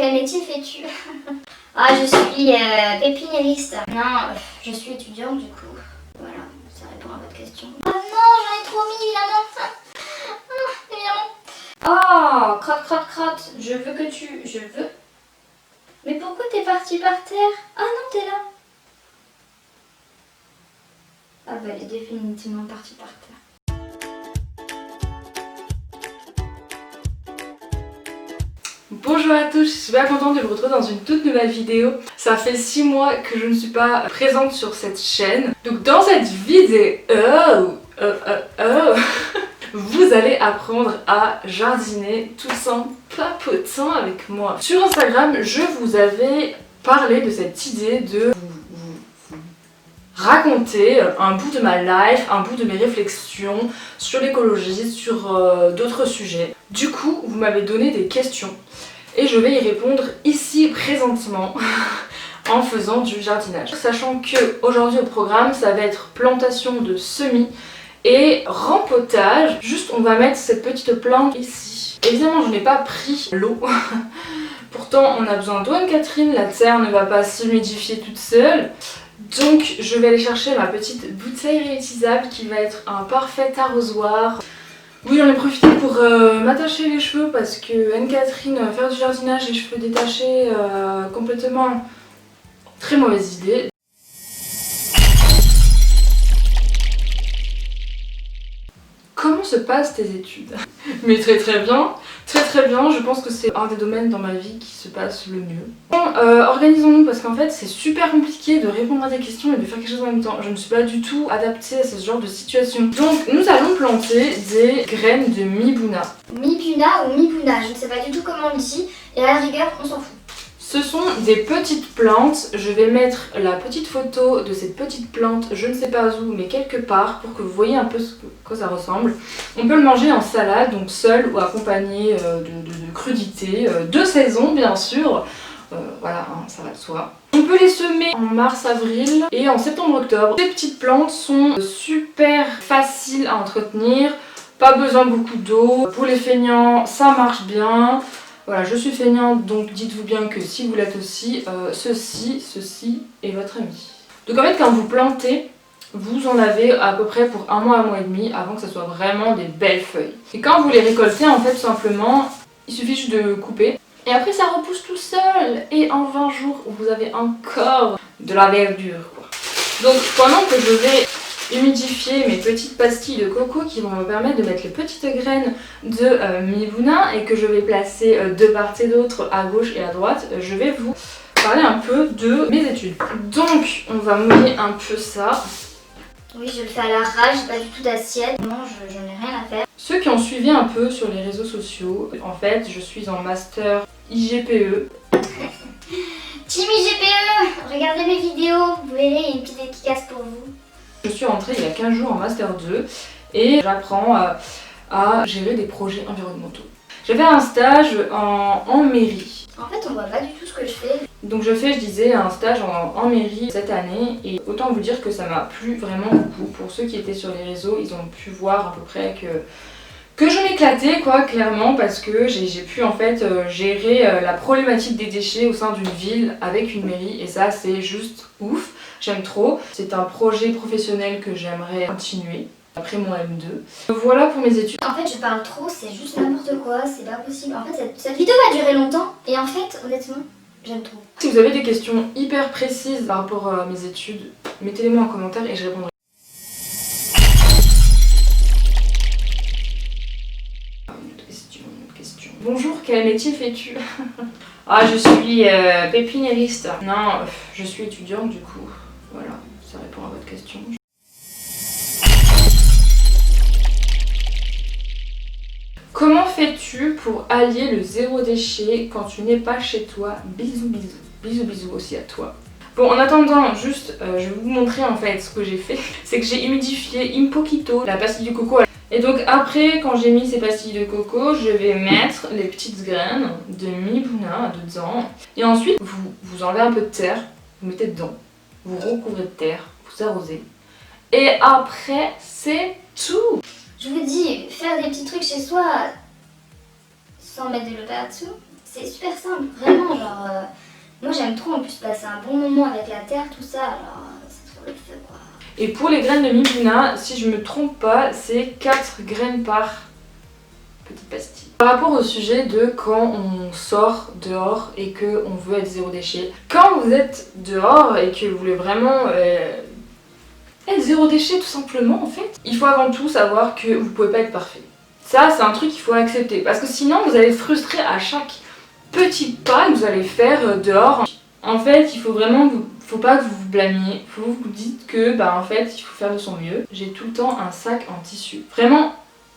quel métier fais-tu? Ah, je suis pépiniériste. Non, je suis étudiante du coup. Voilà, ça répond à votre question. Ah non, j'en ai trop mis évidemment. Évidemment. Oh, crotte, crotte, crotte. Je veux que tu... Je veux... Mais pourquoi t'es partie par terre? Ah non, t'es là. Ah bah elle est définitivement partie par terre. Bonjour à tous, je suis super contente de vous retrouver dans une toute nouvelle vidéo. Ça fait 6 mois que je ne suis pas présente sur cette chaîne. Donc dans cette vidéo, vous allez apprendre à jardiner tout en papotant avec moi. Sur Instagram, je vous avais parlé de cette idée de vous raconter un bout de ma life, un bout de mes réflexions sur l'écologie, sur d'autres sujets. Du coup, vous m'avez donné des questions et je vais y répondre ici présentement en faisant du jardinage. Sachant que aujourd'hui au programme, ça va être plantation de semis et rempotage. Juste, on va mettre cette petite plante ici. Évidemment, je n'ai pas pris l'eau. Pourtant, on a besoin d'eau, Anne-Catherine. La terre ne va pas s'humidifier toute seule. Donc, je vais aller chercher ma petite bouteille réutilisable qui va être un parfait arrosoir. Oui, j'en ai profité pour m'attacher les cheveux parce que Anne-Catherine, faire du jardinage, les cheveux détachés, complètement très mauvaise idée. Comment se passent tes études? Mais très bien, je pense que c'est un des domaines dans ma vie qui se passe le mieux. Bon, organisons-nous parce qu'en fait c'est super compliqué de répondre à des questions et de faire quelque chose en même temps. Je ne suis pas du tout adaptée à ce genre de situation. Donc nous allons planter des graines de Mibuna. Mibuna ou Mibuna, je ne sais pas du tout comment on le dit et à la rigueur on s'en fout. Ce sont des petites plantes, je vais mettre la petite photo de cette petite plante, je ne sais pas où, mais quelque part, pour que vous voyez un peu quoi ça ressemble. On peut le manger en salade, donc seul ou accompagné de crudités, de saison bien sûr. Voilà, hein, ça va de soi. On peut les semer en mars-avril et en septembre-octobre. Ces petites plantes sont super faciles à entretenir, pas besoin de beaucoup d'eau. Pour les feignants, ça marche bien. Voilà, je suis feignante, donc dites-vous bien que si vous l'êtes aussi, ceci est votre ami. Donc en fait, quand vous plantez, vous en avez à peu près pour un mois et demi avant que ça soit vraiment des belles feuilles. Et quand vous les récoltez, en fait, tout simplement, il suffit juste de couper. Et après, ça repousse tout seul. Et en 20 jours, vous avez encore de la verdure, quoi. Donc pendant que je vais humidifier mes petites pastilles de coco qui vont me permettre de mettre les petites graines de Mibuna et que je vais placer de part et d'autre à gauche et à droite, je vais vous parler un peu de mes études. Donc on va mouiller un peu ça. Oui, je le fais à l'arrache, j'ai pas du tout d'assiette. Non, je n'ai rien à faire. Ceux qui ont suivi un peu sur les réseaux sociaux, en fait je suis en master IGPE. Team IGPE, regardez mes vidéos, vous verrez, il y a une petite efficace pour vous. Je suis rentrée il y a 15 jours en Master 2 et j'apprends à gérer des projets environnementaux. J'ai fait un stage en mairie. En fait, on voit pas du tout ce que je fais. Donc je disais, un stage en mairie cette année et autant vous dire que ça m'a plu vraiment beaucoup. Pour ceux qui étaient sur les réseaux, ils ont pu voir à peu près que je m'éclatais quoi, clairement, parce que j'ai pu en fait gérer la problématique des déchets au sein d'une ville avec une mairie et ça c'est juste ouf. J'aime trop. C'est un projet professionnel que j'aimerais continuer après mon M2. Voilà pour mes études. En fait, je parle trop, c'est juste n'importe quoi, c'est pas possible. En fait, cette vidéo va durer longtemps et en fait, honnêtement, j'aime trop. Si vous avez des questions hyper précises par rapport à mes études, mettez-les moi en commentaire et je répondrai. Une autre question. Bonjour, quel métier fais-tu? Ah, je suis pépiniériste. Non, je suis étudiante du coup. Voilà, ça répond à votre question. Comment fais-tu pour allier le zéro déchet quand tu n'es pas chez toi? Bisous bisous. Bisous bisous aussi à toi. Bon, en attendant, juste, je vais vous montrer en fait ce que j'ai fait. C'est que j'ai humidifié un poquito la pastille de coco. Et donc après, quand j'ai mis ces pastilles de coco, je vais mettre les petites graines de Mibuna dedans. Et ensuite, vous enlevez un peu de terre, vous mettez dedans. Vous recouvrez de terre, vous arrosez. Et après, c'est tout. Je vous dis, faire des petits trucs chez soi, sans mettre de l'eau par-dessous. C'est super simple, vraiment, genre... moi j'aime trop en plus passer un bon moment avec la terre, tout ça, alors c'est trop le feu quoi. Et pour les graines de Mibuna, si je me trompe pas, c'est 4 graines par petite pastille. Par rapport au sujet de quand on sort dehors et qu'on veut être zéro déchet, quand vous êtes dehors et que vous voulez vraiment être zéro déchet tout simplement en fait, il faut avant tout savoir que vous pouvez pas être parfait. Ça c'est un truc qu'il faut accepter parce que sinon vous allez être frustré à chaque petit pas que vous allez faire dehors. En fait, il faut vraiment, faut pas que vous vous blâmiez, faut que vous dites que en fait, il faut faire de son mieux. J'ai tout le temps un sac en tissu, vraiment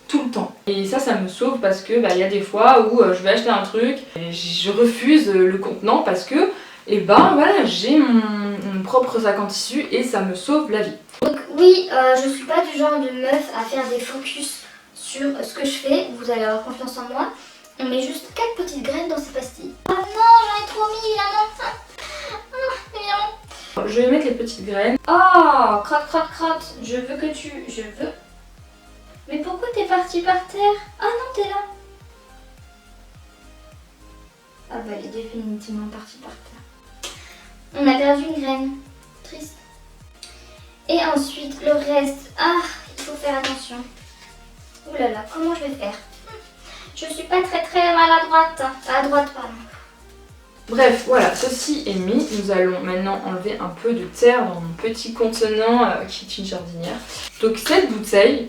tout le temps. Et ça me sauve parce que y a des fois où je vais acheter un truc et je refuse le contenant parce que voilà, j'ai mon propre sac en tissu et ça me sauve la vie. Donc oui, je suis pas du genre de meuf à faire des focus sur ce que je fais, vous allez avoir confiance en moi. On met juste 4 petites graines dans ces pastilles. Oh non, j'en ai trop mis évidemment. Évidemment. Je vais mettre les petites graines. Oh, crotte, crotte, crotte. Je veux que tu... Je veux... Mais pourquoi t'es partie par terre? Ah non, t'es là. Ah bah elle est définitivement partie par terre. On a perdu une graine. Triste. Et ensuite, le reste... Ah, il faut faire attention. Ouh là là, comment je vais faire? Je suis pas très maladroite. À droite, pardon. Bref, voilà, ceci est mis. Nous allons maintenant enlever un peu de terre dans mon petit contenant qui est une jardinière. Donc cette bouteille,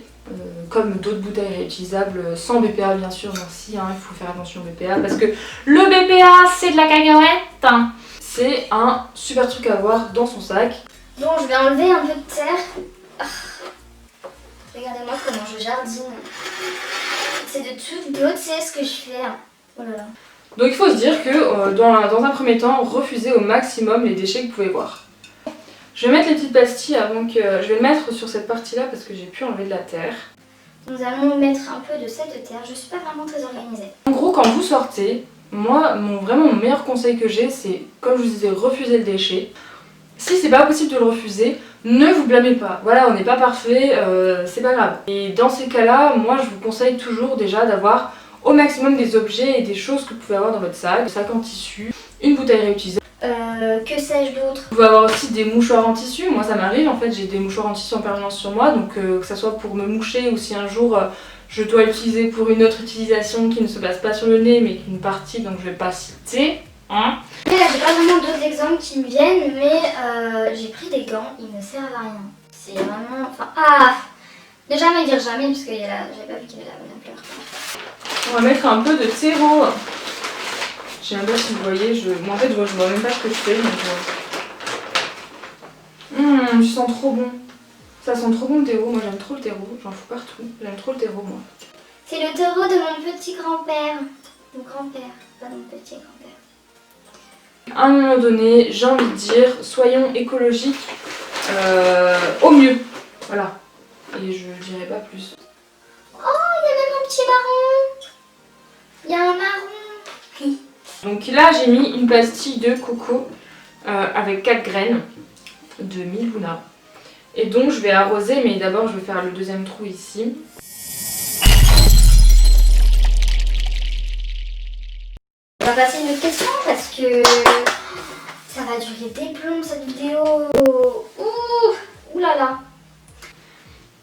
comme d'autres bouteilles réutilisables, sans BPA bien sûr, merci, il faut faire attention au BPA parce que le BPA c'est de la cacahuète. C'est un super truc à avoir dans son sac. Bon, je vais enlever un peu de terre. Ah. Regardez-moi comment je jardine. C'est de toute beauté ce que je fais. Oh là là. Donc il faut se dire que dans un premier temps, refusez au maximum les déchets que vous pouvez voir. Je vais mettre les petites pastilles avant que... Je vais le mettre sur cette partie-là parce que j'ai pu enlever de la terre. Nous allons mettre un peu de cette terre. Je suis pas vraiment très organisée. En gros, quand vous sortez, moi, vraiment mon meilleur conseil que j'ai, c'est, comme je vous disais, refuser le déchet. Si c'est pas possible de le refuser, ne vous blâmez pas. Voilà, on n'est pas parfait, c'est pas grave. Et dans ces cas-là, moi je vous conseille toujours déjà d'avoir au maximum des objets et des choses que vous pouvez avoir dans votre sac. Un sac en tissu, une bouteille réutilisable. Que sais-je d'autre? Vous pouvez avoir aussi des mouchoirs en tissu. Moi ça m'arrive, en fait j'ai des mouchoirs en tissu en permanence sur moi. Donc que ça soit pour me moucher ou si un jour je dois l'utiliser pour une autre utilisation qui ne se passe pas sur le nez mais qu'une partie, donc je vais pas citer. Hein. Là, j'ai pas vraiment d'autres exemples qui me viennent, mais j'ai pris des gants, ils ne servent à rien. C'est vraiment... Enfin, ne jamais dire jamais, parce que j'avais pas vu qu'il y avait la bonne ampleur. On va mettre un peu de terreau. Je sais même pas si vous voyez, moi en fait je vois même pas ce que je fais. Donc je sens trop bon. Ça sent trop bon le terreau, moi j'aime trop le terreau, j'en fous partout. J'aime trop le terreau moi. C'est le terreau de mon petit grand-père. Mon grand-père, pas mon petit grand-père. À un moment donné, j'ai envie de dire, soyons écologiques au mieux. Voilà. Et je dirais pas plus. Oh, il y a même un petit marron. Il y a un marron. Donc là, j'ai mis une pastille de coco avec 4 graines de Mibuna. Et donc, je vais arroser, mais d'abord, je vais faire le deuxième trou ici. On va passer une autre question parce que ça va durer des plombs cette vidéo. Ouh là là.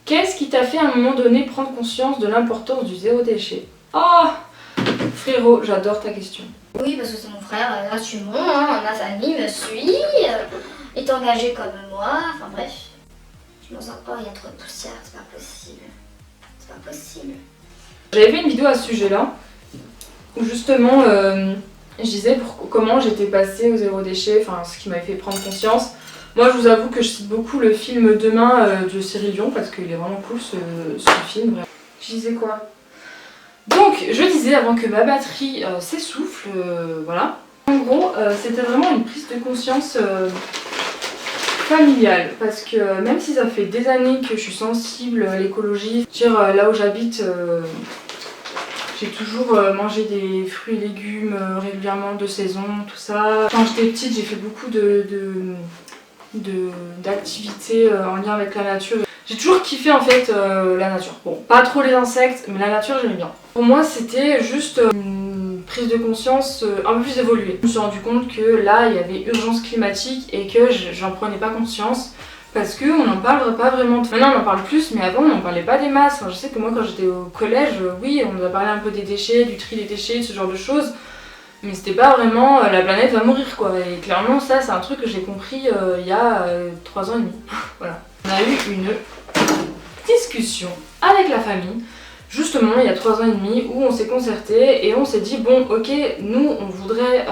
Qu'est-ce qui t'a fait à un moment donné prendre conscience de l'importance du zéro déchet? Oh frérot, j'adore ta question. Oui, parce que c'est mon frère, assumons, ma famille me suit, est engagée comme moi, enfin bref. Je me sens, oh il y a trop de poussière, c'est pas possible. C'est pas possible. J'avais fait une vidéo à ce sujet-là. Où justement je disais comment j'étais passée au zéro déchet, enfin ce qui m'avait fait prendre conscience. Moi je vous avoue que je cite beaucoup le film Demain de Cyril Dion parce qu'il est vraiment cool ce film. Je disais quoi? Donc je disais avant que ma batterie s'essouffle, voilà. En gros c'était vraiment une prise de conscience familiale parce que même si ça fait des années que je suis sensible à l'écologie, là où j'habite j'ai toujours mangé des fruits et légumes régulièrement de saison, tout ça. Quand j'étais petite, j'ai fait beaucoup d'activités en lien avec la nature. J'ai toujours kiffé en fait la nature. Bon, pas trop les insectes, mais la nature j'aimais bien. Pour moi, c'était juste une prise de conscience un peu plus évoluée. Je me suis rendu compte que là il y avait urgence climatique et que j'en prenais pas conscience parce qu'on n'en parle pas vraiment. Maintenant on en parle plus, mais avant on n'en parlait pas des masses. Enfin, je sais que moi quand j'étais au collège, oui, on nous a parlé un peu des déchets, du tri des déchets, ce genre de choses. Mais c'était pas vraiment la planète va mourir quoi. Et clairement ça c'est un truc que j'ai compris il y a 3 ans et demi. Voilà. On a eu une discussion avec la famille, justement il y a 3 ans et demi, où on s'est concerté et on s'est dit bon ok, nous on voudrait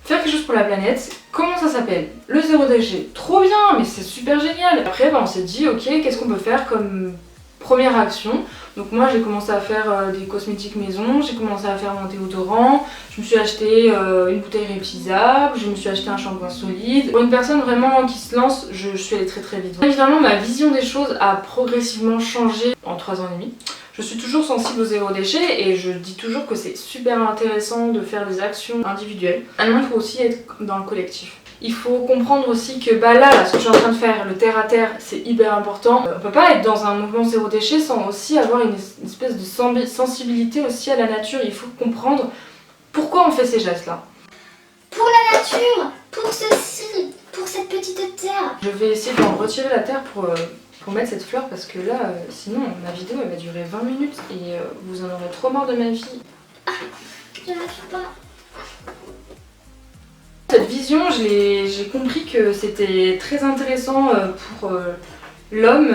faire quelque chose pour la planète. Comment ça s'appelle? Le zéro déchet. Trop bien, mais c'est super génial. Après on s'est dit ok, qu'est-ce qu'on peut faire comme première action? Donc moi j'ai commencé à faire des cosmétiques maison, j'ai commencé à faire mon déodorant, je me suis acheté une bouteille réutilisable, je me suis acheté un shampoing solide. Pour une personne vraiment qui se lance, je suis allée très très vite. Évidemment ma vision des choses a progressivement changé en 3 ans et demi. Je suis toujours sensible au zéro déchet et je dis toujours que c'est super intéressant de faire des actions individuelles. Maintenant il faut aussi être dans le collectif. Il faut comprendre aussi que là, ce que je suis en train de faire, le terre à terre, c'est hyper important. On peut pas être dans un mouvement zéro déchet sans aussi avoir une espèce de sensibilité aussi à la nature. Il faut comprendre pourquoi on fait ces gestes-là. Pour la nature, pour ceci, pour cette petite terre. Je vais essayer d'en retirer la terre pour mettre cette fleur parce que là, sinon ma vidéo elle va durer 20 minutes et vous en aurez trop marre de ma vie. Ah, je n'arrive pas. Cette vision, j'ai compris que c'était très intéressant pour l'homme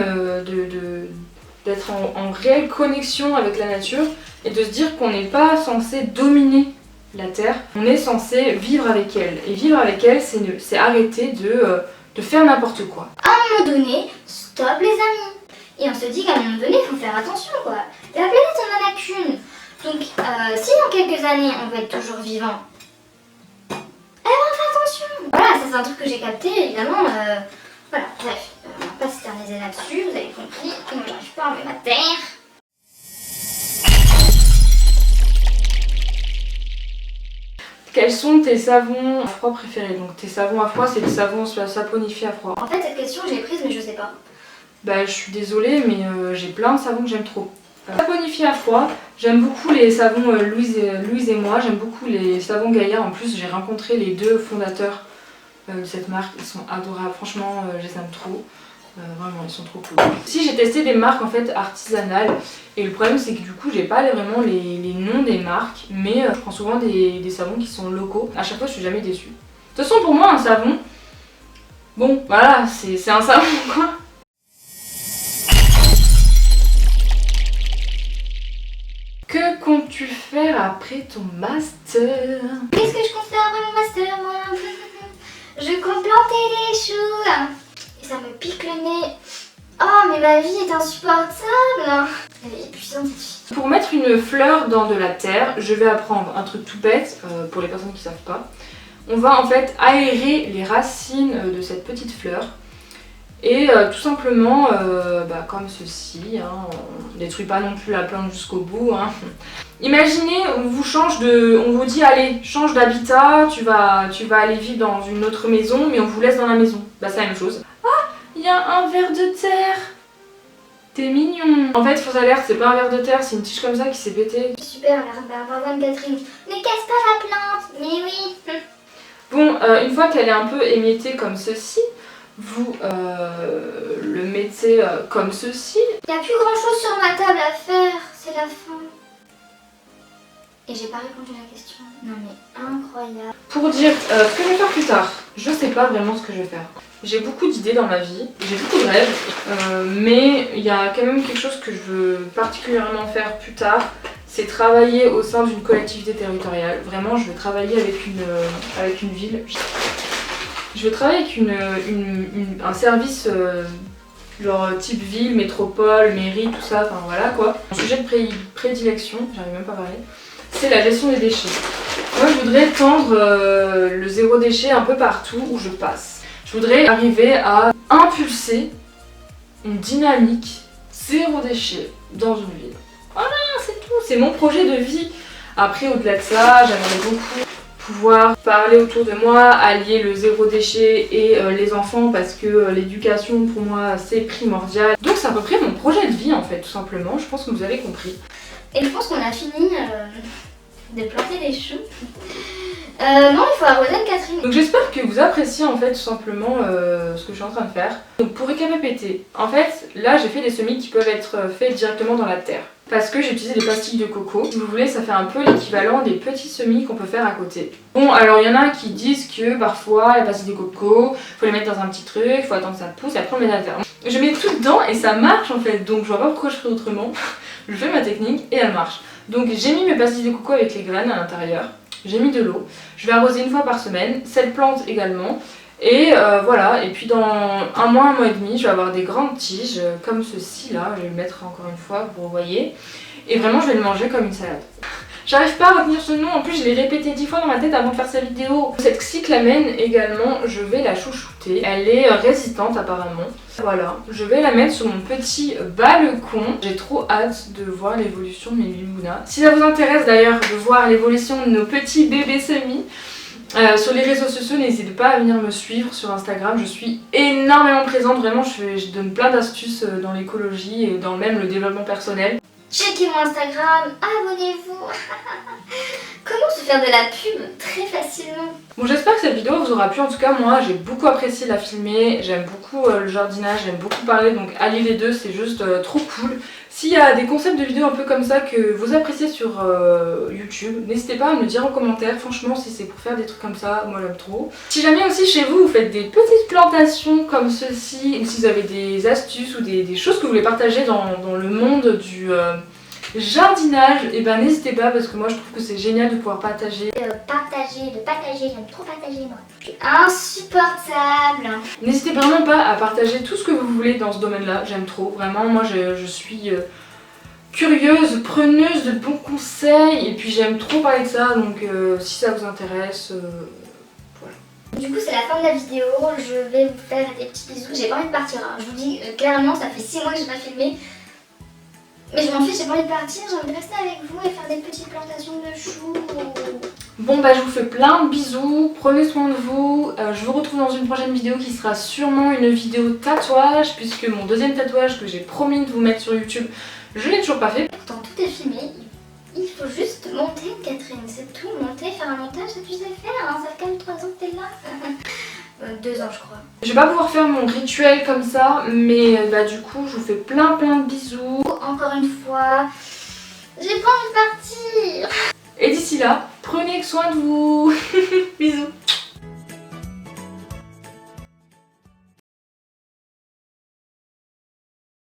d'être en réelle connexion avec la nature et de se dire qu'on n'est pas censé dominer la terre, on est censé vivre avec elle. Et vivre avec elle, c'est arrêter de faire n'importe quoi. À un moment donné, stop les amis. Et on se dit qu'à un moment donné, il faut faire attention quoi. La planète, on en a qu'une. Donc si dans quelques années, on va être toujours vivant, voilà, ça c'est un truc que j'ai capté, évidemment. Voilà, bref, on va pas s'éterniser là-dessus, vous avez compris. Moi j'arrive pas à enlever ma terre. Quels sont tes savons à froid préférés? Donc tes savons à froid, c'est des savons saponifiés à froid. En fait, cette question, je l'ai prise, mais je sais pas. Bah, je suis désolée, mais j'ai plein de savons que j'aime trop. Saponifiés à froid, j'aime beaucoup les savons Louise et moi, j'aime beaucoup les savons Gaïa. En plus, j'ai rencontré les 2 fondateurs de cette marque, ils sont adorables, franchement, je les aime trop. Vraiment, ils sont trop cool. Si j'ai testé des marques en fait artisanales, et le problème c'est que du coup j'ai pas vraiment les noms des marques, mais je prends souvent des savons qui sont locaux. À chaque fois je suis jamais déçue. De toute façon pour moi un savon, bon voilà, c'est un savon quoi. Que comptes-tu faire après ton master? Qu'est-ce que je compte faire après mon master moi? Je compte planter des choux. Et ça me pique le nez. Oh mais ma vie est insupportable. Elle est puissante cette fille. Pour mettre une fleur dans de la terre, je vais apprendre un truc tout bête pour les personnes qui savent pas. On va en fait aérer les racines de cette petite fleur. Et tout simplement, comme ceci, hein, on ne détruit pas non plus la plante jusqu'au bout. Hein. Imaginez, on vous dit allez, change d'habitat, tu vas aller vivre dans une autre maison, mais on vous laisse dans la maison. Bah c'est la même chose. Ah, il y a un ver de terre. T'es mignon. En fait, fausse alerte, c'est pas un ver de terre, c'est une tige comme ça qui s'est pétée. Super, la Catherine. Ne casse pas la plante, mais oui. Bon, une fois qu'elle est un peu émiettée comme ceci, vous le mettez comme ceci. Il n'y a plus grand chose sur ma table à faire, c'est la fin. Et j'ai pas répondu à la question. Non mais incroyable. Pour dire ce que je vais faire plus tard, je sais pas vraiment ce que je vais faire. J'ai beaucoup d'idées dans ma vie, j'ai beaucoup de rêves, mais il y a quand même quelque chose que je veux particulièrement faire plus tard. C'est travailler au sein d'une collectivité territoriale. Vraiment, je veux travailler avec une ville. Je veux travailler avec un service genre type ville, métropole, mairie, tout ça, enfin voilà quoi. Mon sujet de prédilection, j'arrive même pas à parler, c'est la gestion des déchets. Moi je voudrais tendre le zéro déchet un peu partout où je passe. Je voudrais arriver à impulser une dynamique zéro déchet dans une ville. Voilà, c'est tout, c'est mon projet de vie. Après au-delà de ça, j'aimerais beaucoup pouvoir parler autour de moi, allier le zéro déchet et les enfants parce que l'éducation pour moi c'est primordial. Donc c'est à peu près mon projet de vie en fait tout simplement, je pense que vous avez compris. Et je pense qu'on a fini de planter les choux. Non, il faut arroser Catherine. Donc j'espère que vous appréciez en fait tout simplement ce que je suis en train de faire. Donc pour récapituler, en fait là j'ai fait des semis qui peuvent être faits directement dans la terre. Parce que j'ai utilisé des pastilles de coco. Si vous voulez, ça fait un peu l'équivalent des petits semis qu'on peut faire à côté. Bon, alors il y en a qui disent que parfois les pastilles de coco, faut les mettre dans un petit truc, faut attendre que ça pousse et après on met dans la terre. Je mets tout dedans et ça marche en fait, donc je vois pas pourquoi je ferais autrement. Je fais ma technique et elle marche. Donc j'ai mis mes pastilles de coco avec les graines à l'intérieur. J'ai mis de l'eau. Je vais arroser une fois par semaine, cette plante également. Et voilà, et puis dans un mois et demi, je vais avoir des grandes tiges comme ceci là. Je vais le mettre encore une fois pour vous voyez. Et vraiment, je vais le manger comme une salade. J'arrive pas à retenir ce nom, en plus je l'ai répété 10 fois dans ma tête avant de faire sa vidéo. Cette cyclamène également, je vais la chouchouter. Elle est résistante apparemment. Voilà, je vais la mettre sur mon petit balcon. J'ai trop hâte de voir l'évolution de mes limounas. Si ça vous intéresse d'ailleurs de voir l'évolution de nos petits bébés semis, sur les réseaux sociaux, n'hésitez pas à venir me suivre sur Instagram. Je suis énormément présente, vraiment je donne plein d'astuces dans l'écologie et dans même le développement personnel. Checkez mon Instagram, abonnez-vous. Comment se faire de la pub très facilement? Bon, j'espère que cette vidéo vous aura plu. En tout cas, moi j'ai beaucoup apprécié la filmer. J'aime beaucoup le jardinage, j'aime beaucoup parler. Donc allier les deux, c'est juste trop cool. S'il y a des concepts de vidéos un peu comme ça que vous appréciez sur YouTube, n'hésitez pas à me le dire en commentaire. Franchement, si c'est pour faire des trucs comme ça, moi j'aime trop. Si jamais aussi chez vous, vous faites des petites plantations comme ceci, ou si vous avez des astuces ou des choses que vous voulez partager dans le monde du jardinage, et ben n'hésitez pas parce que moi je trouve que c'est génial de pouvoir partager. Partager, j'aime trop partager moi. Insupportable. N'hésitez vraiment pas à partager tout ce que vous voulez dans ce domaine-là, j'aime trop. Vraiment, moi je suis curieuse, preneuse de bons conseils et puis j'aime trop parler de ça, donc si ça vous intéresse, voilà. Du coup c'est la fin de la vidéo, je vais vous faire des petits bisous. J'ai pas envie de partir, hein. Je vous dis clairement, ça fait 6 mois que j'ai pas filmé. Mais je m'en fiche, j'ai pas envie de partir, j'ai envie de rester avec vous et faire des petites plantations de choux. Bon bah je vous fais plein de bisous, prenez soin de vous, je vous retrouve dans une prochaine vidéo qui sera sûrement une vidéo tatouage puisque mon deuxième tatouage que j'ai promis de vous mettre sur YouTube, je l'ai toujours pas fait. Pourtant tout est filmé, il faut juste monter Catherine, c'est tout, monter, faire un montage, ça tu sais faire, hein. Ça fait quand même 3 ans que t'es là. 2 ans je crois. Je vais pas pouvoir faire mon rituel comme ça, mais bah du coup je vous fais plein de bisous. Encore une fois, j'ai pas envie de partir. Et d'ici là, prenez soin de vous. Bisous.